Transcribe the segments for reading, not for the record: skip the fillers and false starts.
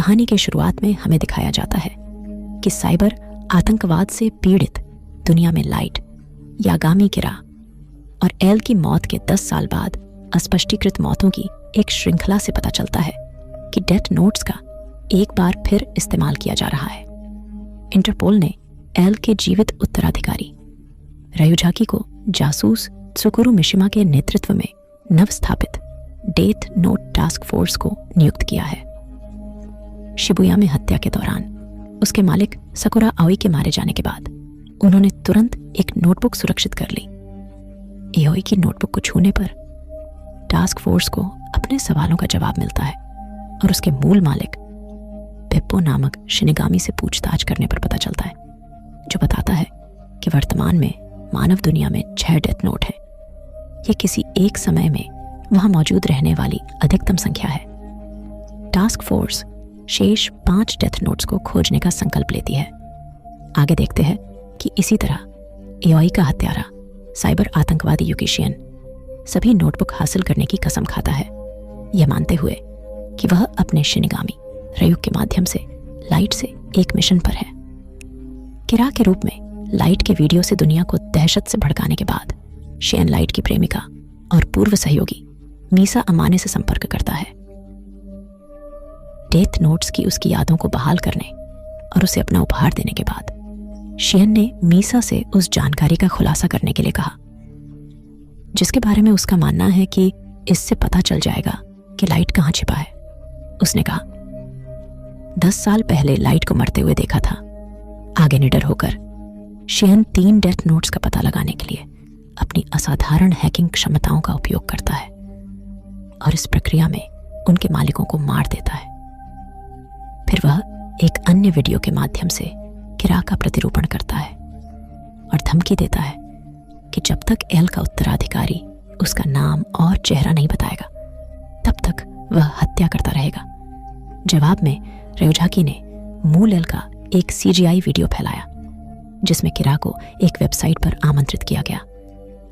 कहानी के शुरुआत में हमें दिखाया जाता है कि साइबर आतंकवाद से पीड़ित दुनिया में लाइट, यागामी किरा और एल की मौत के 10 साल बाद अस्पष्टीकृत मौतों की एक श्रृंखला से पता चलता है कि डेथ नोट्स का एक बार फिर इस्तेमाल किया जा रहा है। इंटरपोल ने एल के जीवित उत्तराधिकारी रयुजाकी को जासूस त्सुकुरु मिशिमा के नेतृत्व में नवस्थापित डेथ नोट टास्क फोर्स को नियुक्त किया है। शिबुया में हत्या के दौरान उसके मालिक सकुरा आओई के मारे जाने के बाद उन्होंने तुरंत एक नोटबुक सुरक्षित कर ली। एओई की नोटबुक को छूने पर टास्क फोर्स को अपने सवालों का जवाब मिलता है और उसके मूल मालिक पेप्पो नामक शिनिगामी से पूछताछ करने पर पता चलता है, जो बताता है कि वर्तमान में मानव दुनिया में 6 डेथ नोट हैं। ये किसी एक समय में वहां मौजूद रहने वाली अधिकतम संख्या है। टास्क फोर्स शेष 5 डेथ नोट्स को खोजने का संकल्प लेती है। आगे देखते हैं कि इसी तरह एओई का हत्यारा साइबर आतंकवादी युकिशियन सभी नोटबुक हासिल करने की कसम खाता है, यह मानते हुए कि वह अपने शिनिगामी रयुक के माध्यम से लाइट से एक मिशन पर है। किरा के रूप में लाइट के वीडियो से दुनिया को दहशत से भड़काने के बाद शेन लाइट की प्रेमिका और पूर्व सहयोगी मीसा अमाने से संपर्क करता है। डेथ नोट्स की उसकी यादों को बहाल करने और उसे अपना उपहार देने के बाद शेन ने मीसा से उस जानकारी का खुलासा करने के लिए कहा, जिसके बारे में उसका मानना है कि इससे पता चल जाएगा कि लाइट कहां छिपा है। उसने कहा, 10 साल पहले लाइट को मरते हुए देखा था। आगे निडर होकर शेन 3 डेथ नोट्स का पता लगाने के लिए अपनी असाधारण हैकिंग क्षमताओं का उपयोग करता है और इस प्रक्रिया में उनके मालिकों को मार देता है। फिर वह एक अन्य वीडियो के माध्यम से किरा का प्रतिरूपण करता है और धमकी देता है कि जब तक एल का उत्तराधिकारी उसका नाम और चेहरा नहीं बताएगा, तब तक वह हत्या करता रहेगा। जवाब में रयुजाकी ने मूल एल का एक CGI वीडियो फैलाया, जिसमें किरा को एक वेबसाइट पर आमंत्रित किया गया,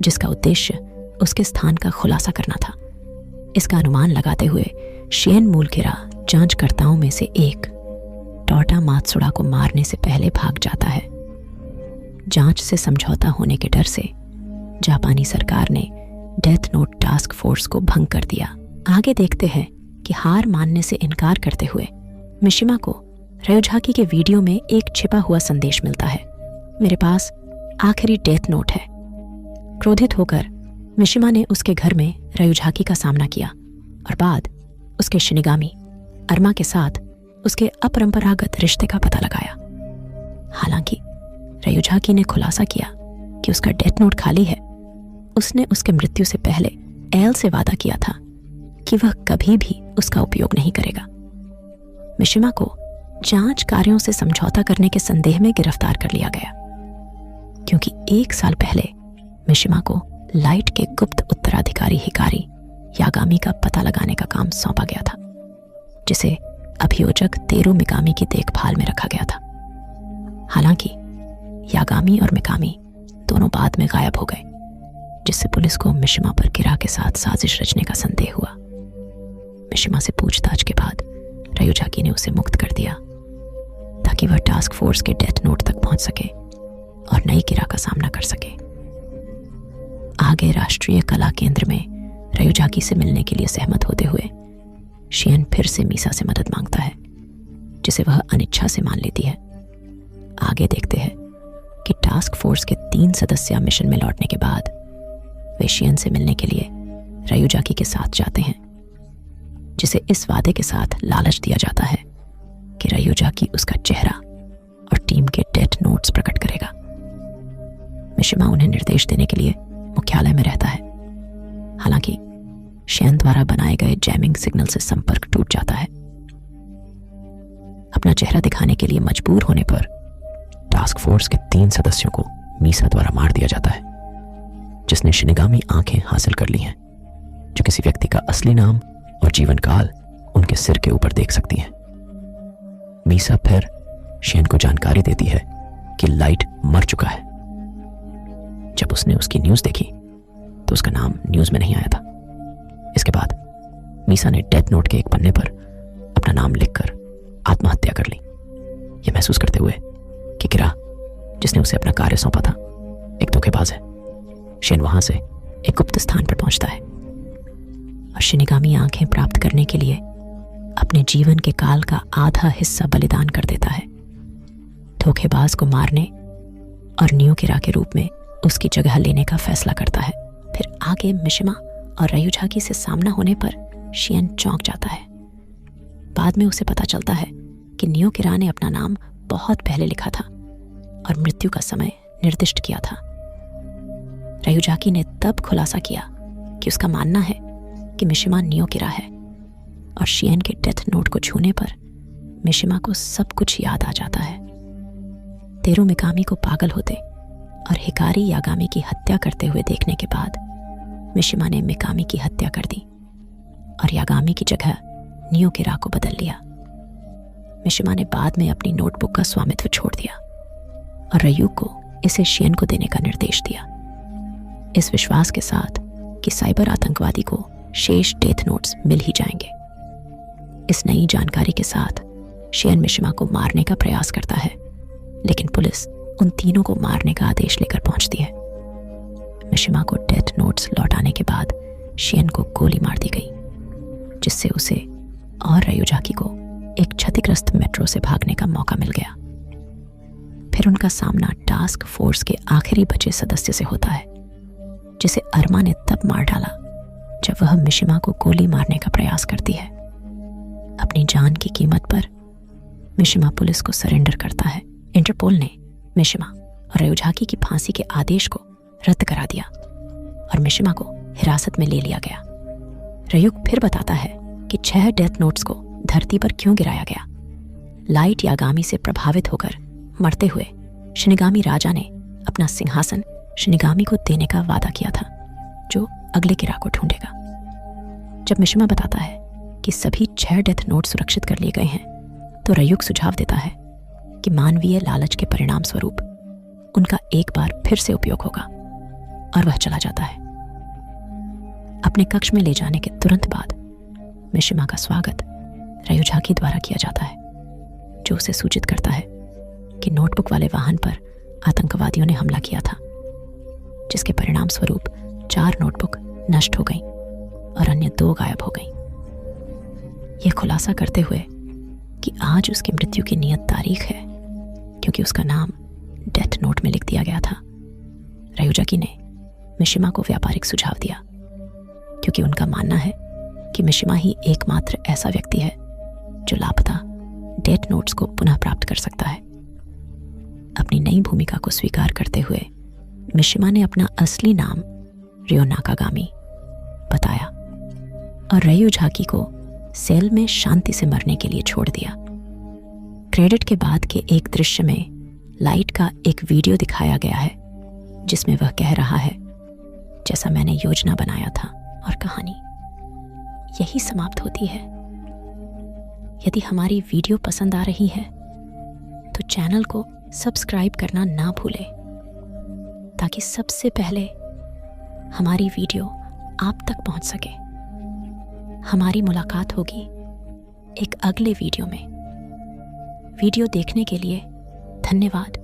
जिसका उद्देश्य उसके स्थान का खुलासा करना था। इसका अनुमान लगाते हुए शेन मूल किरा जांचकर्ताओं में से एक टोटा मात्सुडा को मारने से पहले भाग जाता है। जांच से समझौता होने के डर से जापानी सरकार ने डेथ नोट टास्क फोर्स को भंग कर दिया। आगे देखते हैं कि हार मानने से इनकार करते हुए मिशिमा को रयुजाकी के वीडियो में एक छिपा हुआ संदेश मिलता है, मेरे पास आखिरी डेथ नोट है। क्रोधित होकर मिशिमा ने उसके घर में रयुजाकी का सामना किया और बाद उसके शिनिगामी अरमा के साथ उसके अपरंपरागत रिश्ते का पता लगाया। हालांकि रयुजाकी ने खुलासा किया कि उसका डेथ नोट खाली है, उसने उसके मृत्यु से पहले एल से वादा किया था कि वह कभी भी उसका उपयोग नहीं करेगा। मिशिमा को जांच कार्यों से समझौता करने के संदेह में गिरफ्तार कर लिया गया, क्योंकि 1 साल पहले मिशिमा को लाइट के गुप्त उत्तराधिकारी हिकारी यागामी का पता लगाने का काम सौंपा गया था, जिसे अभियोजक तेरू मिकामी की देखभाल में रखा गया था। हालांकि यागामी और मिकामी दोनों बाद में गायब हो गए, जिससे पुलिस को मिशिमा पर किरा के साथ साजिश रचने का संदेह हुआ। मिशिमा से पूछताछ के बाद रयुजाकी ने उसे मुक्त कर दिया ताकि वह टास्क फोर्स के डेथ नोट तक पहुंच सके और नई किरा का सामना कर सके। आगे राष्ट्रीय कला केंद्र में रयुजाकी से मिलने के लिए सहमत होते हुए शेन फिर से मीसा से मदद मांगता है, जिसे वह अनिच्छा से मान लेती है। आगे देखते हैं कि टास्क फोर्स के 3 सदस्य मिशन में लौटने के बाद वे शेन से मिलने के लिए रयुजाकी के साथ जाते हैं, जिसे इस वादे के साथ लालच दिया जाता है कि रयुजाकी उसका चेहरा और टीम के डेथ नोट्स प्रकट करेगा। मिशिमा उन्हें निर्देश देने के लिए मुख्यालय में रहता है। हालांकि शेन द्वारा बनाए गए जैमिंग सिग्नल से संपर्क टूट जाता है। अपना चेहरा दिखाने के लिए मजबूर होने पर टास्क फोर्स के 3 सदस्यों को मीसा द्वारा मार दिया जाता है, जिसने शिनिगामी आंखें हासिल कर ली हैं, जो किसी व्यक्ति का असली नाम और जीवन काल उनके सिर के ऊपर देख सकती हैं। मीसा फिर शेन को जानकारी देती है कि लाइट मर चुका है। जब उसने उसकी न्यूज़ देखी तो उसका नाम न्यूज़ में नहीं आया था। इसके बाद मीसा ने डेथ नोट के एक पन्ने पर अपना नाम लिखकर आत्महत्या कर ली, यह महसूस करते हुए कि किरा जिसने उसे अपना कार्य सौंपा था एक धोखेबाज है। शियन वहां से एक गुप्त स्थान पर पहुंचता है और शिनिगामी आंखें प्राप्त करने के लिए अपने जीवन के काल का आधा हिस्सा बलिदान कर देता है। धोखेबाज को मारने और नियो किरा के रूप में उसकी जगह लेने का फैसला करता है। फिर आगे मिशिमा और रयुझाकी से सामना होने पर शियन चौंक जाता है। बाद में उसे पता चलता है कि नियो किरा ने अपना नाम बहुत पहले लिखा था और मृत्यु का समय निर्दिष्ट किया था। रयुझाकी ने तब खुलासा किया कि उसका मानना है कि मिशिमा नियो किरा है और शियन के डेथ नोट को छूने पर मिशिमा को सब कुछ याद आ जाता है। तेरू मिकामी को पागल होते और हिकारी यागामी की हत्या करते हुए देखने के बाद मिशिमा ने मिकामी की हत्या कर दी और यागामी की जगह नियो किरा को बदल लिया। मिशिमा ने बाद में अपनी नोटबुक का स्वामित्व छोड़ दिया और रयू को इसे शियन को देने का निर्देश दिया, इस विश्वास के साथ कि साइबर आतंकवादी को शेष डेथ नोट्स मिल ही जाएंगे। इस नई जानकारी के साथ शियन मिशिमा को मारने का प्रयास करता है, लेकिन पुलिस उन तीनों को मारने का आदेश लेकर पहुंचती है। मिशिमा को डेथ नोट्स लौटाने के बाद शियन को गोली मार दी गई, जिससे उसे और रयुझाकी को एक क्षतिग्रस्त मेट्रो से भागने का मौका मिल गया। फिर उनका सामना टास्क फोर्स के आखिरी बचे सदस्य से होता है, जिसे अरमा ने तब मार डाला जब वह मिशिमा को गोली मारने का प्रयास करती है। अपनी जान की कीमत पर मिशिमा पुलिस को सरेंडर करता है। इंटरपोल ने मिशिमा और रयुझाकी की फांसी के आदेश को रद्द करा दिया और मिशिमा को हिरासत में ले लिया गया। रयुक फिर बताता है कि 6 डेथ नोट्स को धरती पर क्यों गिराया गया। लाइट यागामी से प्रभावित होकर मरते हुए शिनिगामी राजा ने अपना सिंहासन शिनिगामी को देने का वादा किया था, जो अगले किरा को ढूंढेगा। जब मिशिमा बताता है कि सभी 6 डेथ नोट सुरक्षित कर लिए गए हैं, तो रयुक सुझाव देता है कि मानवीय लालच के परिणाम स्वरूप उनका एक बार फिर से उपयोग होगा, और वह चला जाता है। अपने कक्ष में ले जाने के तुरंत बाद मिशिमा का स्वागत रयुझाकी द्वारा किया जाता है, जो उसे सूचित करता है कि नोटबुक वाले वाहन पर आतंकवादियों ने हमला किया था, जिसके परिणाम स्वरूप 4 नोटबुक नष्ट हो गईं और अन्य 2 गायब हो गईं। यह खुलासा करते हुए कि आज उसकी मृत्यु की नियत तारीख है, क्योंकि उसका नाम डेथ नोट में लिख दिया गया था। रयुझाकी ने मिशिमा को व्यापारिक सुझाव दिया, क्योंकि उनका मानना है कि मिशिमा ही एकमात्र ऐसा व्यक्ति है जो लापता डेथ नोट्स को पुनः प्राप्त कर सकता है। अपनी नई भूमिका को स्वीकार करते हुए मिशिमा ने अपना असली नाम रियो नाकागामी बताया और रयुझाकी को सेल में शांति से मरने के लिए छोड़ दिया। क्रेडिट के बाद के एक दृश्य में लाइट का एक वीडियो दिखाया गया है, जिसमें वह कह रहा है, जैसा मैंने योजना बनाया था, और कहानी यही समाप्त होती है। यदि हमारी वीडियो पसंद आ रही है तो चैनल को सब्सक्राइब करना ना भूलें, ताकि सबसे पहले हमारी वीडियो आप तक पहुंच सके। हमारी मुलाकात होगी एक अगले वीडियो में। वीडियो देखने के लिए धन्यवाद।